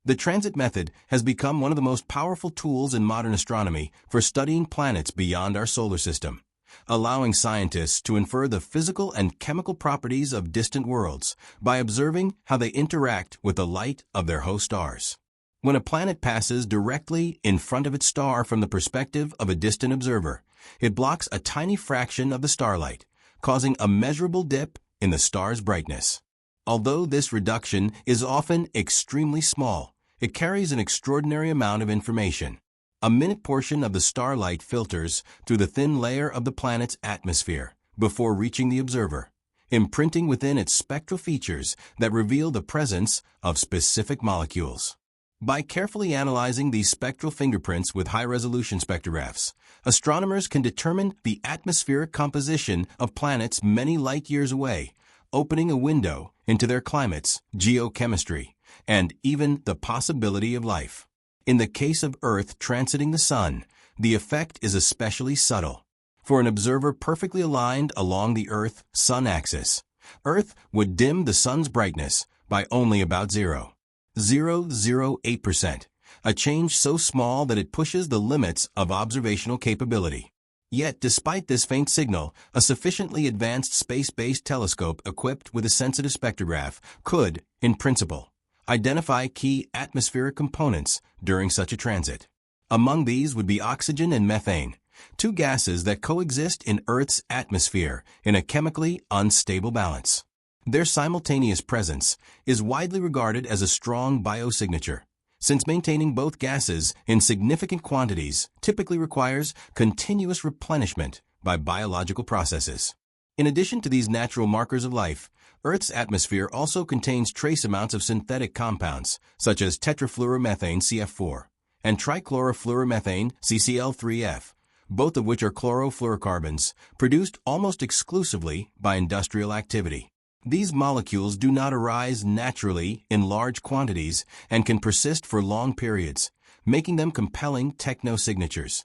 The transit method has become one of the most powerful tools in modern astronomy for studying planets beyond our solar system, allowing scientists to infer the physical and chemical properties of distant worlds by observing how they interact with the light of their host stars. When a planet passes directly in front of its star from the perspective of a distant observer, it blocks a tiny fraction of the starlight, causing a measurable dip in the star's brightness. Although this reduction is often extremely small, it carries an extraordinary amount of information. A minute portion of the starlight filters through the thin layer of the planet's atmosphere before reaching the observer, imprinting within its spectral features that reveal the presence of specific molecules. By carefully analyzing these spectral fingerprints with high-resolution spectrographs, astronomers can determine the atmospheric composition of planets many light years away, opening a window into their climates, geochemistry, and even the possibility of life. In the case of Earth transiting the Sun, the effect is especially subtle. For an observer perfectly aligned along the Earth-Sun axis, Earth would dim the Sun's brightness by only about 0.008%, a change so small that it pushes the limits of observational capability. Yet, despite this faint signal, a sufficiently advanced space-based telescope equipped with a sensitive spectrograph could, in principle, identify key atmospheric components during such a transit. Among these would be oxygen and methane, two gases that coexist in Earth's atmosphere in a chemically unstable balance. Their simultaneous presence is widely regarded as a strong biosignature, since maintaining both gases in significant quantities typically requires continuous replenishment by biological processes. In addition to these natural markers of life, Earth's atmosphere also contains trace amounts of synthetic compounds, such as tetrafluoromethane CF4 and trichlorofluoromethane CCl3F, both of which are chlorofluorocarbons produced almost exclusively by industrial activity. These molecules do not arise naturally in large quantities and can persist for long periods, making them compelling technosignatures,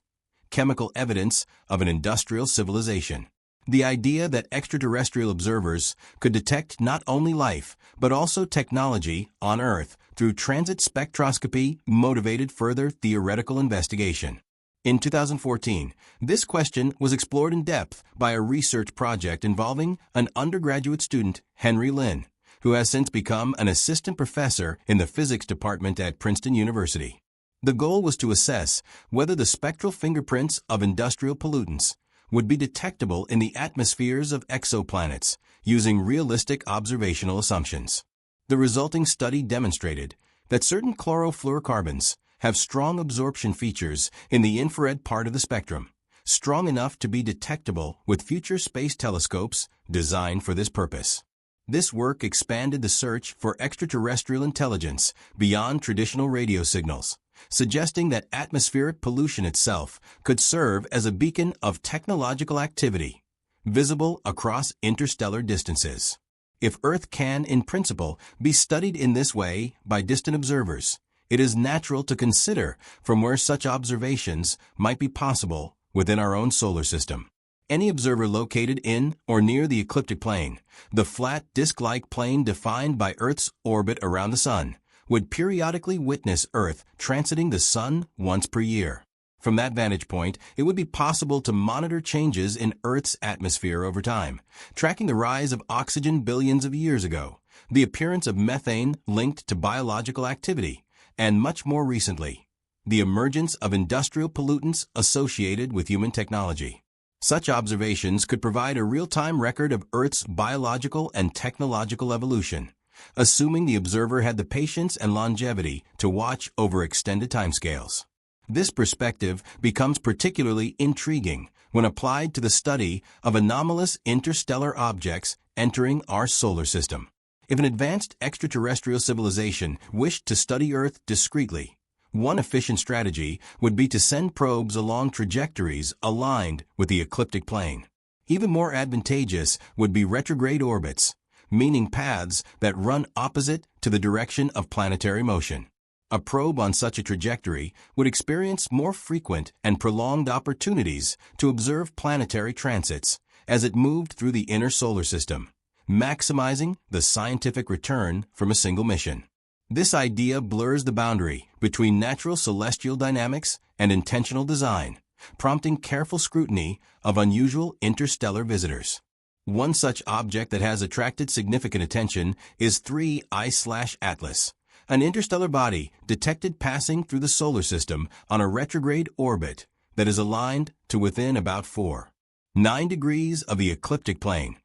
chemical evidence of an industrial civilization. The idea that extraterrestrial observers could detect not only life, but also technology on Earth through transit spectroscopy motivated further theoretical investigation. In 2014, this question was explored in depth by a research project involving an undergraduate student, Henry Lin, who has since become an assistant professor in the physics department at Princeton University. The goal was to assess whether the spectral fingerprints of industrial pollutants would be detectable in the atmospheres of exoplanets using realistic observational assumptions. The resulting study demonstrated that certain chlorofluorocarbons have strong absorption features in the infrared part of the spectrum, strong enough to be detectable with future space telescopes designed for this purpose. This work expanded the search for extraterrestrial intelligence beyond traditional radio signals, suggesting that atmospheric pollution itself could serve as a beacon of technological activity, visible across interstellar distances. If Earth can, in principle, be studied in this way by distant observers, it is natural to consider from where such observations might be possible within our own solar system. Any observer located in or near the ecliptic plane, the flat disk-like plane defined by Earth's orbit around the Sun, would periodically witness Earth transiting the Sun once per year. From that vantage point, it would be possible to monitor changes in Earth's atmosphere over time, tracking the rise of oxygen billions of years ago, the appearance of methane linked to biological activity, and much more recently, the emergence of industrial pollutants associated with human technology. Such observations could provide a real-time record of Earth's biological and technological evolution, assuming the observer had the patience and longevity to watch over extended timescales. This perspective becomes particularly intriguing when applied to the study of anomalous interstellar objects entering our solar system. If an advanced extraterrestrial civilization wished to study Earth discreetly, one efficient strategy would be to send probes along trajectories aligned with the ecliptic plane. Even more advantageous would be retrograde orbits, meaning paths that run opposite to the direction of planetary motion. A probe on such a trajectory would experience more frequent and prolonged opportunities to observe planetary transits as it moved through the inner solar system, maximizing the scientific return from a single mission. This idea blurs the boundary between natural celestial dynamics and intentional design, prompting careful scrutiny of unusual interstellar visitors. One such object that has attracted significant attention is 3I/Atlas, an interstellar body detected passing through the solar system on a retrograde orbit that is aligned to within about 4.9 degrees of the ecliptic plane.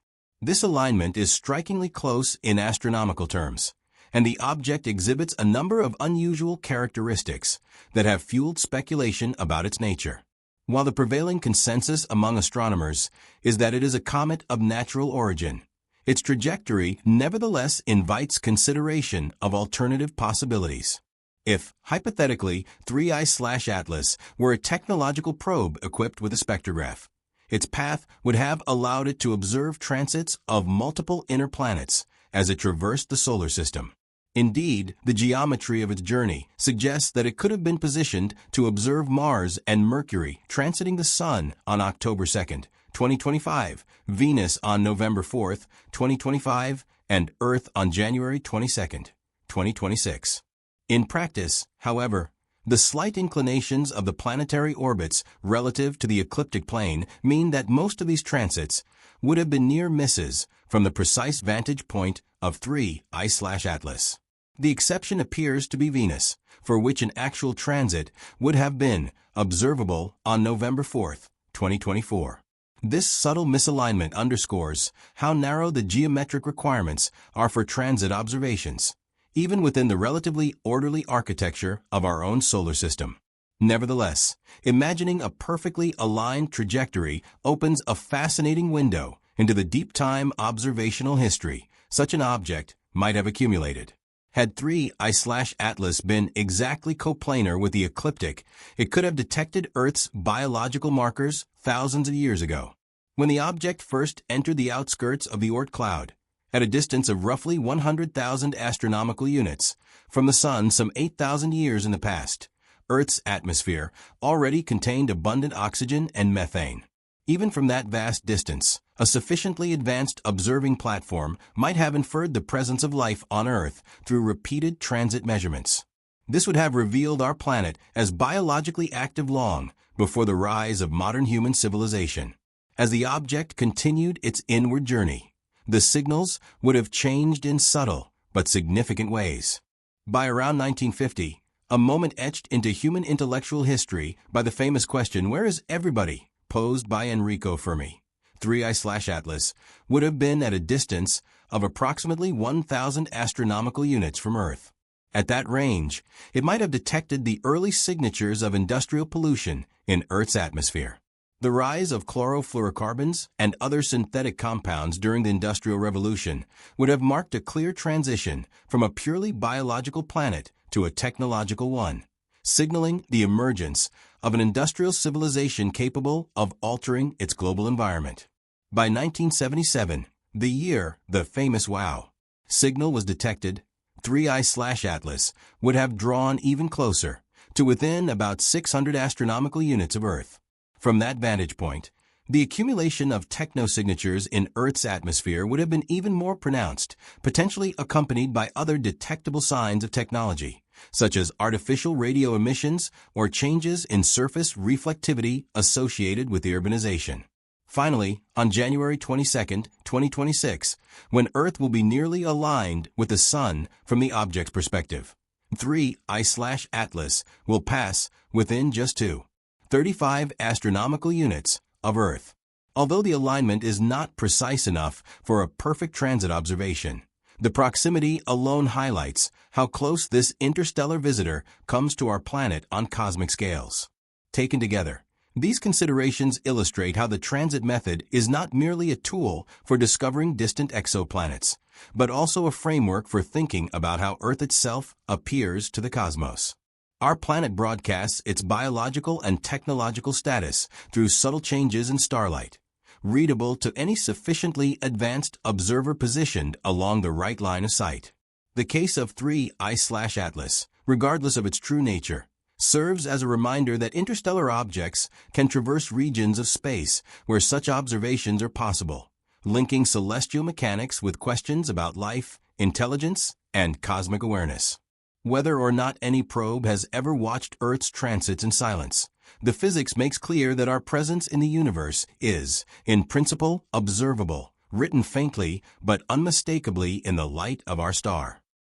This alignment is strikingly close in astronomical terms, and the object exhibits a number of unusual characteristics that have fueled speculation about its nature. While the prevailing consensus among astronomers is that it is a comet of natural origin, its trajectory nevertheless invites consideration of alternative possibilities. If, hypothetically, 3I/Atlas were a technological probe equipped with a spectrograph, its path would have allowed it to observe transits of multiple inner planets as it traversed the solar system. Indeed, the geometry of its journey suggests that it could have been positioned to observe Mars and Mercury transiting the Sun on October 2nd, 2025, Venus on November 4th, 2025, and Earth on January 22nd, 2026. In practice, however, the slight inclinations of the planetary orbits relative to the ecliptic plane mean that most of these transits would have been near misses from the precise vantage point of 3I/Atlas. The exception appears to be Venus, for which an actual transit would have been observable on November 4th, 2024. This subtle misalignment underscores how narrow the geometric requirements are for transit observations, even within the relatively orderly architecture of our own solar system. Nevertheless, imagining a perfectly aligned trajectory opens a fascinating window into the deep-time observational history such an object might have accumulated. Had 3I/Atlas been exactly coplanar with the ecliptic, it could have detected Earth's biological markers thousands of years ago. When the object first entered the outskirts of the Oort cloud, at a distance of roughly 100,000 astronomical units from the Sun some 8,000 years in the past, Earth's atmosphere already contained abundant oxygen and methane. Even from that vast distance, a sufficiently advanced observing platform might have inferred the presence of life on Earth through repeated transit measurements. This would have revealed our planet as biologically active long before the rise of modern human civilization. As the object continued its inward journey, the signals would have changed in subtle but significant ways. By around 1950, a moment etched into human intellectual history by the famous question, "Where is everybody?" posed by Enrico Fermi. 3I/Atlas would have been at a distance of approximately 1,000 astronomical units from Earth. At that range, it might have detected the early signatures of industrial pollution in Earth's atmosphere. The rise of chlorofluorocarbons and other synthetic compounds during the Industrial Revolution would have marked a clear transition from a purely biological planet to a technological one, signaling the emergence of an industrial civilization capable of altering its global environment. By 1977, the year the famous WOW signal was detected, 3I/Atlas would have drawn even closer to within about 600 astronomical units of Earth. From that vantage point, the accumulation of technosignatures in Earth's atmosphere would have been even more pronounced, potentially accompanied by other detectable signs of technology, such as artificial radio emissions or changes in surface reflectivity associated with urbanization. Finally, on January 22, 2026, when Earth will be nearly aligned with the Sun from the object's perspective, 3I/Atlas will pass within just 2.35 astronomical units of Earth. Although the alignment is not precise enough for a perfect transit observation, the proximity alone highlights how close this interstellar visitor comes to our planet on cosmic scales. Taken together, these considerations illustrate how the transit method is not merely a tool for discovering distant exoplanets, but also a framework for thinking about how Earth itself appears to the cosmos. Our planet broadcasts its biological and technological status through subtle changes in starlight, readable to any sufficiently advanced observer positioned along the right line of sight. The case of 3I/Atlas, regardless of its true nature, serves as a reminder that interstellar objects can traverse regions of space where such observations are possible, linking celestial mechanics with questions about life, intelligence, and cosmic awareness. Whether or not any probe has ever watched Earth's transits in silence, the physics makes clear that our presence in the universe is, in principle, observable, written faintly but unmistakably in the light of our star.